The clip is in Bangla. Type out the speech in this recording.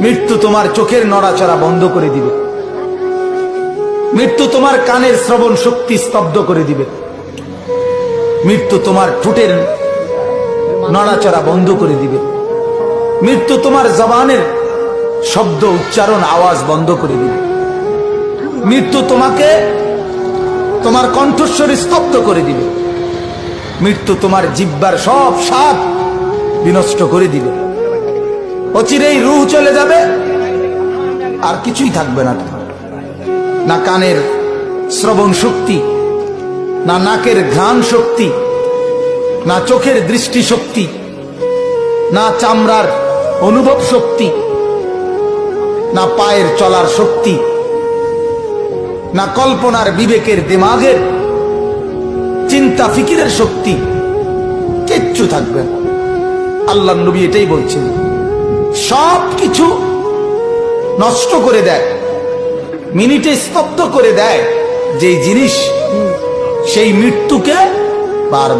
মৃত্যু তোমার চোখের নড়াচড়া বন্ধ করে দিবে, মৃত্যু তোমার কানের শ্রবণ শক্তি স্তব্ধ করে দিবে, মৃত্যু তোমার ঠোঁটের নড়াচড়া বন্ধ করে দিবে, মৃত্যু তোমার জবানের শব্দ উচ্চারণ আওয়াজ বন্ধ করে দিবে, মৃত্যু তোমাকে তোমার কণ্ঠস্বর স্তব্ধ করে দিবে, মৃত্যু তোমার জিহ্বার সব স্বাদ বিনষ্ট করে দিবে। অচিরেই রূহ চলে যাবে, আর কিছুই থাকবে না তোমার, না কানের শ্রবণ শক্তি, না নাকের ঘ্রাণ শক্তি, না চোখের দৃষ্টি শক্তি, না চামড়ার অনুভব শক্তি, না পায়ের চলার শক্তি, না কল্পনার বিবেকের দিমাগের চিন্তা ফিকিরের শক্তি, কিচ্ছু থাকবে না। আল্লাহর নবী এটাই বলছেন, সব কিছু নষ্ট করে দেয়, মিনিটে স্তব্ধ করে দেয় যেই জিনিস, সেই মৃত্যুকে বারবার